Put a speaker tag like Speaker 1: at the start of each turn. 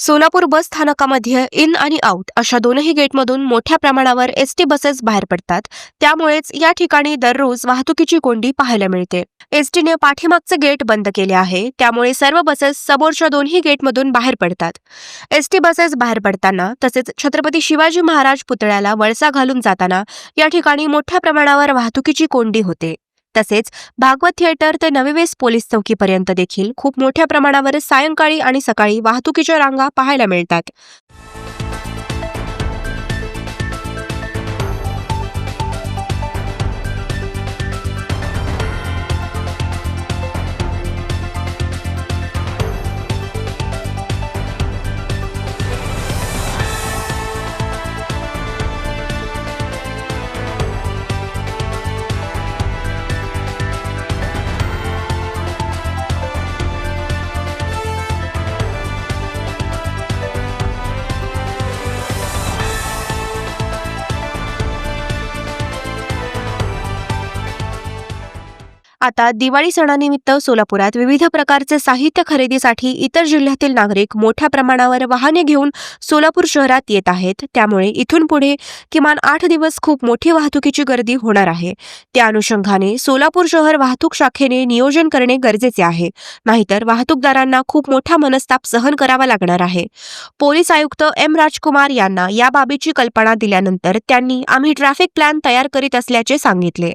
Speaker 1: सोलापूर बस स्थानकामध्ये in आणि out अशा दोनही गेटमधून मोठ्या प्रमाणावर एसटी बसेस बाहेर पडतात. त्यामुळेच या ठिकाणी दररोज वाहतुकीची कोंडी पाहायला मिळते. एसटीने पाठीमागचे गेट बंद केले आहे, त्यामुळे सर्व बसेस समोरच्या दोन्ही गेटमधून बाहेर पडतात. एसटी बसेस बाहेर पडताना तसेच छत्रपती शिवाजी महाराज पुतळ्याला वळसा घालून जाताना या ठिकाणी मोठ्या प्रमाणावर वाहतुकीची कोंडी होते. तसेच भागवत थिएटर ते नवी वेस पोलीस चौकीपर्यंत देखील खूप मोठ्या प्रमाणावर सायंकाळी आणि सकाळी वाहतुकीच्या रांगा पाहायला मिळतात. आता दिवाळी सणानिमित्त सोलापुरात विविध प्रकारचे साहित्य खरेदीसाठी इतर जिल्ह्यातील नागरिक मोठ्या प्रमाणावर वाहने घेऊन सोलापूर शहरात येत आहेत. त्यामुळे इथून पुढे किमान 8 दिवस खूप मोठी वाहतुकीची गर्दी होणार आहे. त्या अनुषंगाने सोलापूर शहर वाहतूक शाखेने नियोजन करणे गरजेचे आहे, नाहीतर वाहतूकदारांना खूप मोठा मनस्ताप सहन करावा लागणार आहे. पोलीस आयुक्त एम राजकुमार यांना या बाबीची कल्पना दिल्यानंतर त्यांनी आम्ही ट्रॅफिक प्लॅन तयार करीत असल्याचे सांगितले.